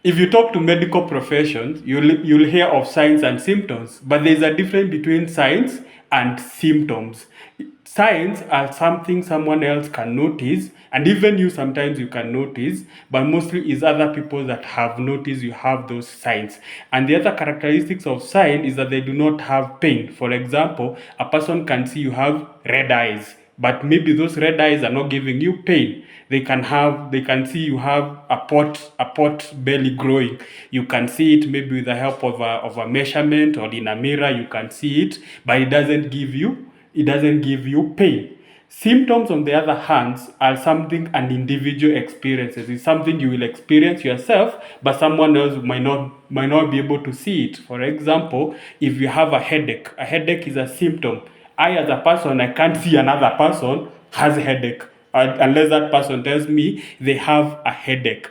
If you talk to medical professions, you'll hear of signs and symptoms, but there's a difference between signs and symptoms. Signs are something someone else can notice, and even you sometimes you can notice, but mostly is other people that have noticed you have those signs. And the other characteristics of sign is that they do not have pain. For example, a person can see you have red eyes, but maybe those red eyes are not giving you pain. They can see you have a pot belly growing. You can see it maybe with the help of a measurement, or in a mirror you can see it, but it doesn't give you pain. Symptoms, on the other hand, are something an individual experiences. It's something you will experience yourself, but someone else might not be able to see it. For example, if you have a headache is a symptom. I, as a person, I can't see another person has a headache unless that person tells me they have a headache.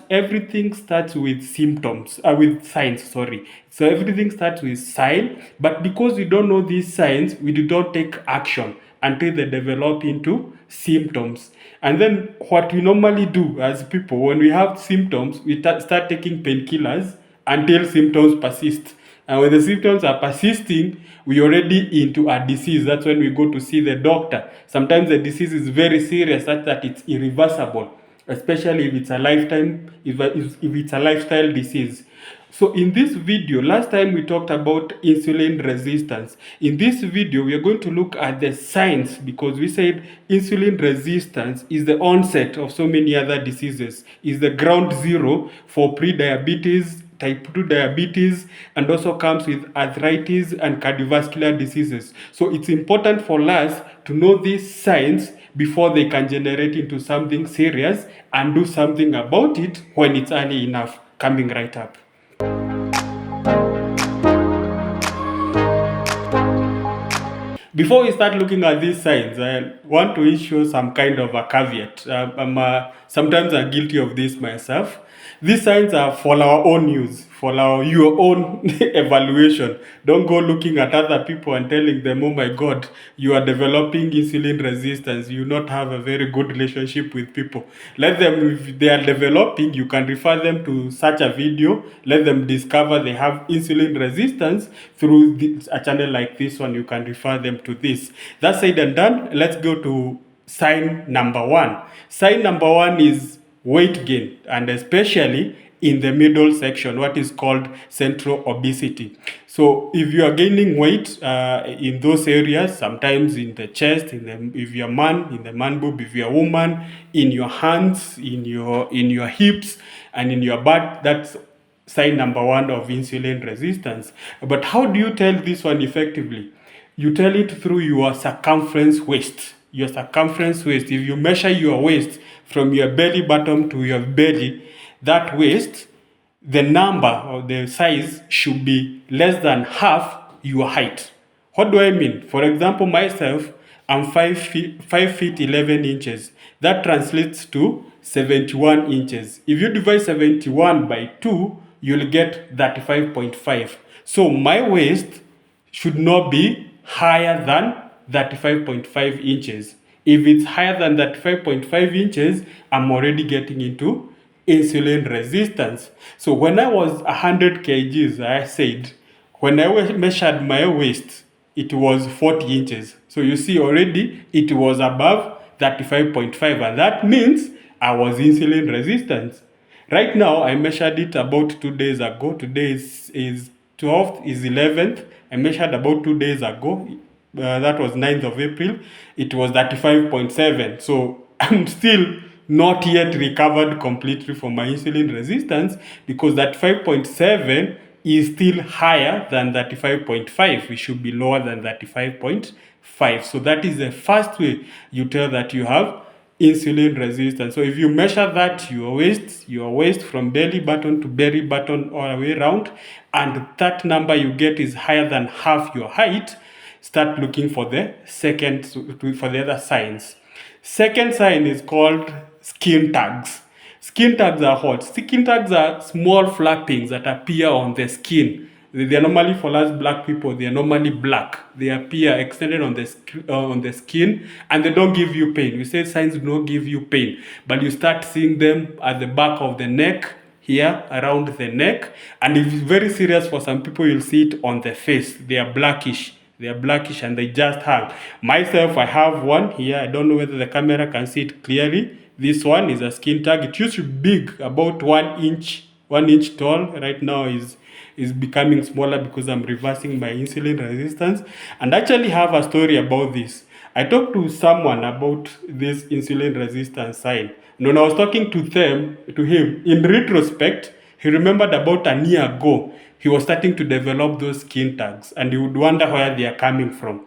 Everything starts with symptoms, with signs, sorry. So everything starts with sign, but because we don't know these signs, we do not take action until they develop into symptoms. And then what we normally do as people, when we have symptoms, we start taking painkillers until symptoms persist. And when the symptoms are persisting, we already into a disease. That's when we go to see the doctor. Sometimes the disease is very serious, such that it's irreversible, especially if it's a lifestyle disease. So in this video, last time we talked about insulin resistance. In this video, we are going to look at the signs, because we said insulin resistance is the onset of so many other diseases, is the ground zero for pre-diabetes, type 2 diabetes, and also comes with arthritis and cardiovascular diseases. So it's important for us to know these signs before they can generate into something serious and do something about it when it's early enough. Coming right up. Before we start looking at these signs, I want to issue some kind of a caveat. Sometimes I'm guilty of this myself. These signs are for our own use, for your own evaluation. Don't go looking at other people and telling them, oh my God, you are developing insulin resistance. You not have a very good relationship with people. Let them, if they are developing, you can refer them to such a video. Let them discover they have insulin resistance through a channel like this one. You can refer them to this. That said and done, let's go to sign number one. Sign number one is weight gain, and especially in the middle section, what is called central obesity. So if you are gaining weight in those areas, sometimes in the chest, if you're a man, in the man boob; if you're a woman, in your hands, in your hips, and in your butt, that's sign number one of insulin resistance. But how do you tell this one effectively? You tell it through your circumference waist. Your circumference waist. If you measure your waist from your belly button to your belly, that waist, the number or the size should be less than half your height. What do I mean? For example, myself, I'm 5 feet 11 inches. That translates to 71 inches. If you divide 71 by 2, you'll get 35.5. So my waist should not be higher than 35.5 inches. If it's higher than 35.5 inches, I'm already getting into insulin resistance. So when I was 100 kgs, I said, when I measured my waist, it was 40 inches. So you see already it was above 35.5, and that means I was insulin resistant. Right now, I measured it about 2 days ago. Today is 12th, is 11th. I measured about 2 days ago. That was 9th of April. It was 35.7. So I'm still not yet recovered completely from my insulin resistance, because that 5.7 is still higher than 35.5. We should be lower than 35.5. So that is the first way you tell that you have insulin resistance. So if you measure that, your waist from belly button to belly button all the way around, and that number you get is higher than half your height, start looking for the other signs. Second sign is called skin tags. Skin tags are what? Skin tags are small flappings that appear on the skin. They are normally, for us black people, they are normally black. They appear extended on the skin, and they don't give you pain. We say signs do not give you pain, but you start seeing them at the back of the neck, here around the neck, and if it's very serious for some people, you'll see it on the face. They are blackish. They are blackish and they just hang. Myself, I have one here. I don't know whether the camera can see it clearly. This one is a skin tag. It used to be big, about 1 inch tall. Right now is becoming smaller because I'm reversing my insulin resistance. And I actually have a story about this. I talked to someone about this insulin resistance sign. And when I was talking to him, in retrospect, he remembered about a year ago, he was starting to develop those skin tags and he would wonder where they are coming from.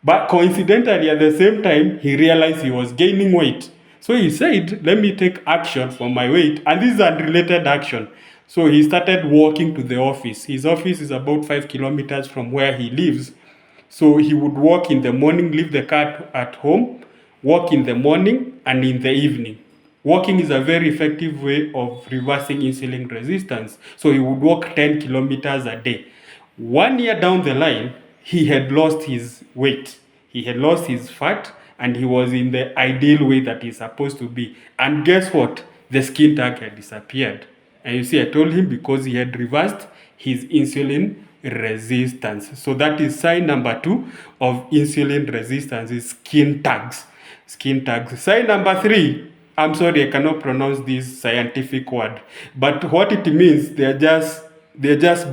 But coincidentally, at the same time, he realized he was gaining weight. So he said, let me take action for my weight. And this is unrelated action. So he started walking to the office. His office is about 5 kilometers from where he lives. So he would walk in the morning, leave the car at home, walk in the morning and in the evening. Walking is a very effective way of reversing insulin resistance. So he would walk 10 kilometers a day. 1 year down the line, he had lost his weight. He had lost his fat and he was in the ideal way that he's supposed to be. And guess what? The skin tag had disappeared. And you see, I told him because he had reversed his insulin resistance. So that is sign number 2 of insulin resistance is skin tags. Skin tags. Sign number 3. I'm sorry, I cannot pronounce this scientific word. But what it means, they're just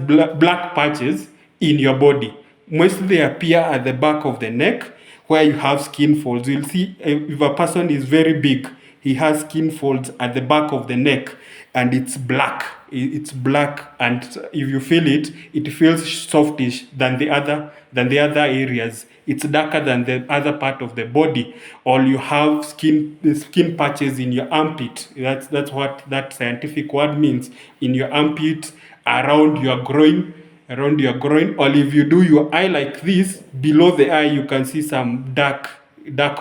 black patches in your body. Mostly they appear at the back of the neck where you have skin folds. You'll see if a person is very big, he has skin folds at the back of the neck and it's black. It's black, and if you feel it, it feels softish than the other areas. It's darker than the other part of the body. Or you have skin patches in your armpit. That's what that scientific word means. In your armpit, around your groin. Or if you do your eye like this, below the eye you can see some dark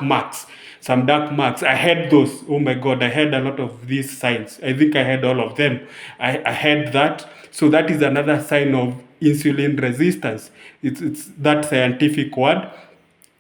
marks. I had those. Oh my God, I had a lot of these signs. I think I had all of them. I had that. So that is another sign of insulin resistance. It's that scientific word.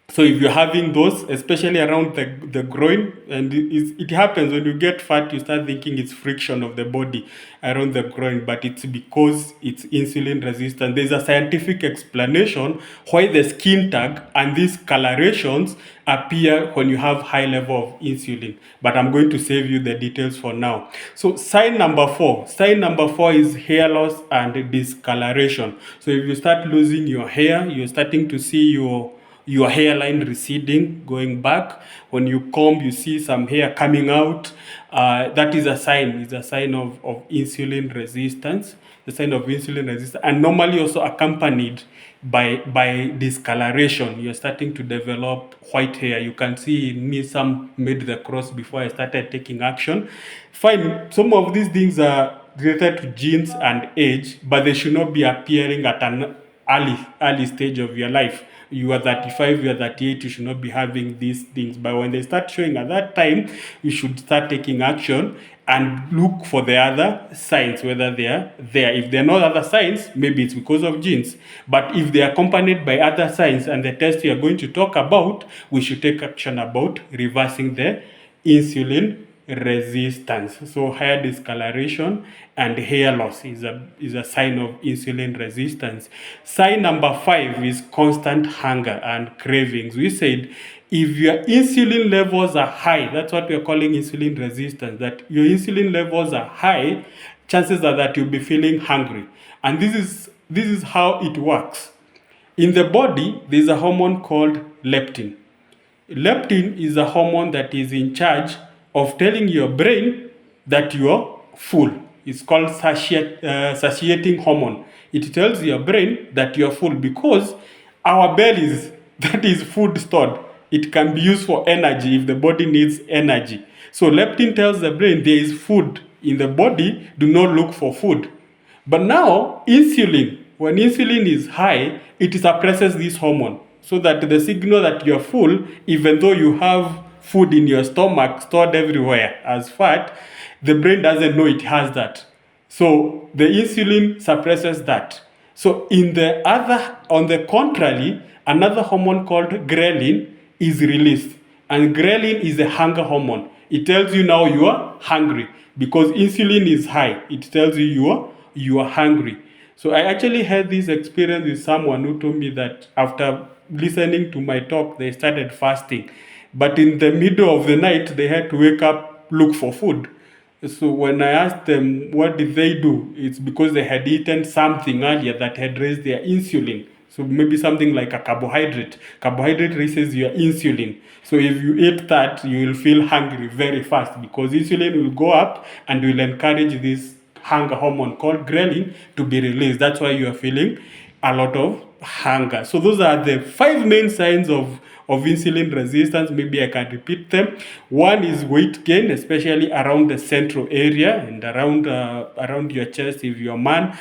So if you're having those, especially around the groin, and it happens when you get fat, you start thinking it's friction of the body around the groin, but it's because it's insulin resistant. There's a scientific explanation why the skin tag and these colorations appear when you have high level of insulin. But I'm going to save you the details for now. So sign number 4. Sign number 4 is hair loss and discoloration. So if you start losing your hair, you're starting to see your hairline receding, going back. When you comb, you see some hair coming out. That is a sign. It's a sign of insulin resistance. The sign of insulin resistance, and normally also accompanied by discoloration. You're starting to develop white hair. You can see in me, some made the cross before I started taking action. Fine. Some of these things are related to genes and age, but they should not be appearing at an early stage of your life. You are 35, you are 38, you should not be having these things. But when they start showing at that time, you should start taking action and look for the other signs, whether they are there. If there are no other signs, maybe it's because of genes. But if they are accompanied by other signs and the test we are going to talk about, we should take action about reversing the insulin resistance. So hair discoloration and hair loss is a sign of insulin resistance. Sign number 5 is constant hunger and cravings. We said if your insulin levels are high, that's what we are calling insulin resistance, that your insulin levels are high, chances are that you'll be feeling hungry. And this is how it works. In the body, there's a hormone called leptin. Leptin is a hormone that is in charge of telling your brain that you're full. It's called satiating hormone. It tells your brain that you're full because our bellies, that is food stored. It can be used for energy if the body needs energy. So leptin tells the brain there is food in the body, do not look for food. But now, insulin, when insulin is high, it suppresses this hormone so that the signal that you're full, even though you have food in your stomach stored everywhere as fat, the brain doesn't know it has that. So the insulin suppresses that. So on the contrary, another hormone called ghrelin is released. And ghrelin is a hunger hormone. It tells you now you are hungry because insulin is high. It tells you you are hungry. So I actually had this experience with someone who told me that after listening to my talk, they started fasting. But in the middle of the night, they had to wake up, look for food. So when I asked them what did they do, it's because they had eaten something earlier that had raised their insulin. So maybe something like a carbohydrate. Carbohydrate raises your insulin. So if you eat that, you will feel hungry very fast because insulin will go up and will encourage this hunger hormone called ghrelin to be released. That's why you are feeling a lot of hunger. So those are the 5 main signs of insulin resistance. Maybe I can repeat them. One is weight gain, especially around the central area and around your chest if you're a man.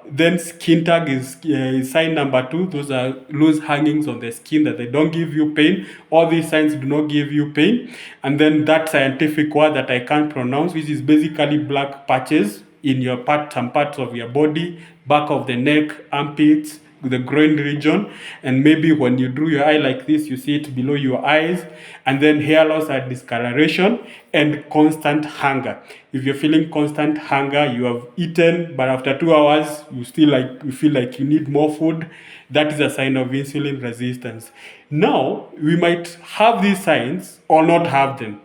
Then skin tag is sign number 2. Those are loose hangings on the skin that they don't give you pain. All these signs do not give you pain. And then that scientific word that I can't pronounce, which is basically black patches in some parts of your body, back of the neck, armpits, the groin region, and maybe when you drew your eye like this, you see it below your eyes, and then hair loss and discoloration, and constant hunger. If you're feeling constant hunger, you have eaten, but after 2 hours, you feel like you need more food, that is a sign of insulin resistance. Now, we might have these signs or not have them.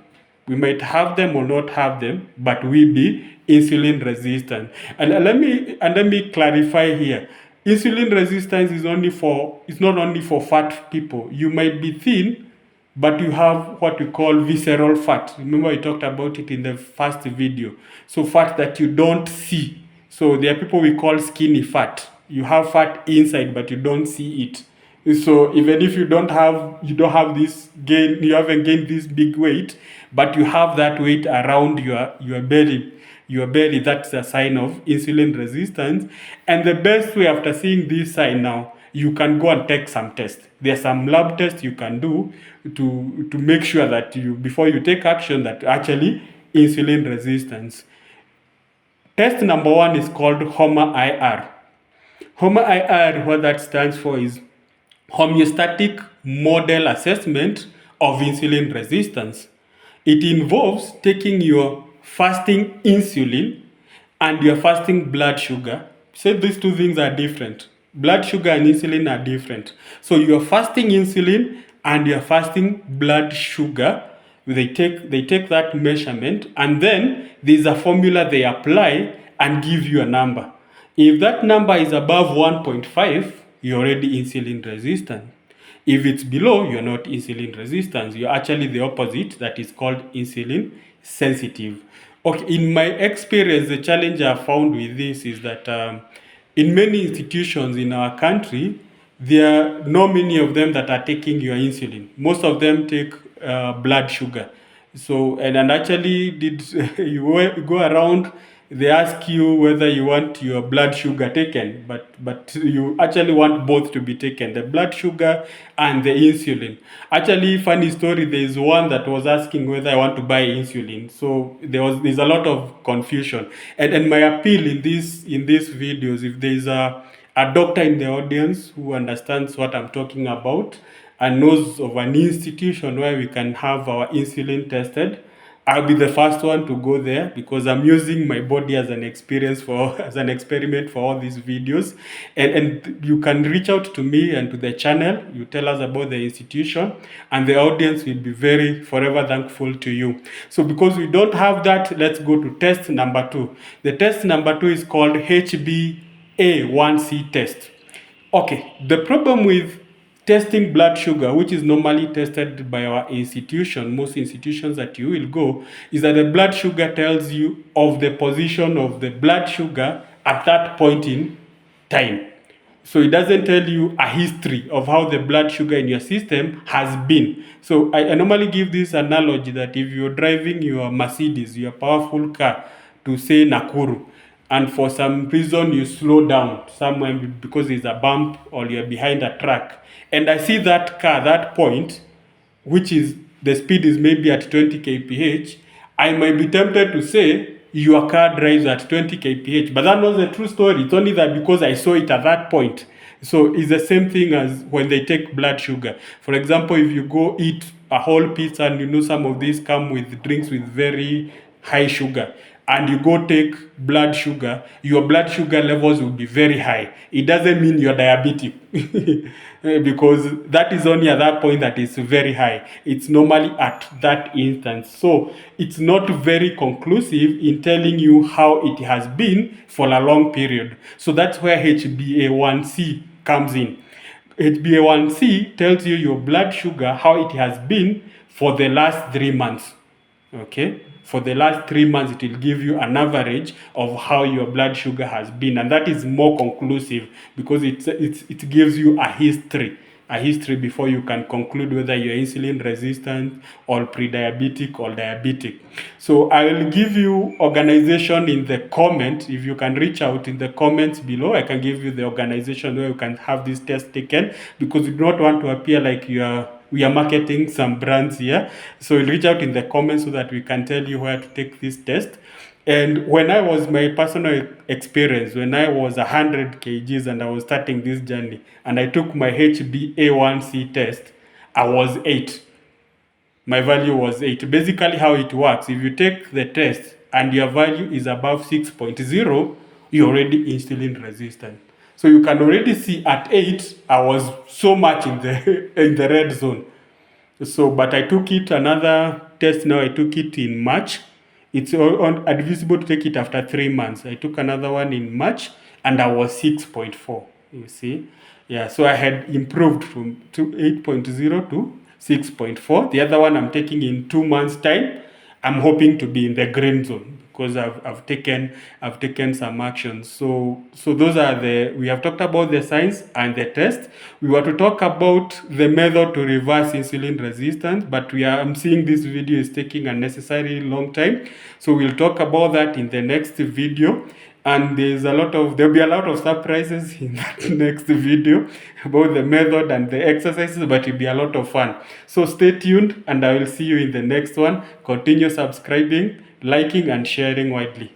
We might have them or not have them, but we be insulin resistant. And let me clarify here. Insulin resistance is not only for fat people. You might be thin, but you have what we call visceral fat. Remember, we talked about it in the first video. So fat that you don't see. So there are people we call skinny fat. You have fat inside, but you don't see it. So even if you don't have this gain, you haven't gained this big weight, but you have that weight around your belly. Your belly, that's a sign of insulin resistance. And the best way after seeing this sign now, you can go and take some tests. There's some lab tests you can do to make sure that before you take action, that actually insulin resistance. Test number 1 is called HOMA-IR. HOMA-IR, what that stands for is homeostatic model assessment of insulin resistance. It involves taking your fasting insulin and your fasting blood sugar. Say these two things are different. Blood sugar and insulin are different. So your fasting insulin and your fasting blood sugar, they take that measurement, and then there's a formula they apply and give you a number. If that number is above 1.5, you're already insulin resistant. If it's below, you're not insulin resistant. You're actually the opposite, that is called insulin sensitive. Okay, in my experience, the challenge I found with this is that in many institutions in our country, there are not many of them that are taking your insulin. Most of them take blood sugar. So, and actually, you go around, they ask you whether you want your blood sugar taken, but you actually want both to be taken, the blood sugar and the insulin. Actually, funny story, there's one that was asking whether I want to buy insulin. So there's a lot of confusion. And my appeal in these videos, if there's a doctor in the audience who understands what I'm talking about and knows of an institution where we can have our insulin tested, I'll be the first one to go there because I'm using my body as an experiment for all these videos. And you can reach out to me and to the channel. You tell us about the institution, and the audience will be forever thankful to you. So because we don't have that, let's go to test number 2. The test number 2 is called HbA1c test. Okay, the problem with testing blood sugar, which is normally tested by our institution, most institutions that you will go, is that the blood sugar tells you of the position of the blood sugar at that point in time. So it doesn't tell you a history of how the blood sugar in your system has been. So I normally give this analogy that if you're driving your Mercedes, your powerful car, to say Nakuru, and for some reason you slow down somewhere because there's a bump or you're behind a truck, and I see that car, that point, which is the speed is maybe at 20 kph, I might be tempted to say your car drives at 20 kph, but that's not the true story. It's only that because I saw it at that point. So it's the same thing as when they take blood sugar. For example, if you go eat a whole pizza, and you know some of these come with drinks with very high sugar, and you go take blood sugar, your blood sugar levels will be very high. It doesn't mean you're diabetic because that is only at that point that it's very high. It's normally at that instance. So it's not very conclusive in telling you how it has been for a long period. So that's where HbA1c comes in. HbA1c tells you your blood sugar, how it has been for the last 3 months. Okay, for the last 3 months it will give you an average of how your blood sugar has been, and that is more conclusive because it gives you a history before you can conclude whether you're insulin resistant or pre-diabetic or diabetic. So I will give you organization in the comment. If you can reach out in the comments below, I can give you the organization where you can have this test taken, because we do not want to appear like we are marketing some brands here. So reach out in the comments so that we can tell you where to take this test. And when I was, my personal experience, when I was 100 kgs and I was starting this journey and I took my HbA1c test, I was 8. My value was 8. Basically how it works, if you take the test and your value is above 6.0, you're already insulin resistant. So you can already see at 8, I was so much in the red zone. So, but I took it another test now. I took it in March. It's advisable to take it after 3 months. I took another one in March and I was 6.4. You see, yeah. So I had improved from 8.0 to 6.4. The other one I'm taking in 2 months' time. I'm hoping to be in the green zone because I've taken some actions. So those are we have talked about the science and the test. We were to talk about the method to reverse insulin resistance, but I'm seeing this video is taking a necessary long time. So we'll talk about that in the next video. And there'll be a lot of surprises in that next video about the method and the exercises, but it'll be a lot of fun. So stay tuned and I will see you in the next one. Continue subscribing, liking and sharing widely.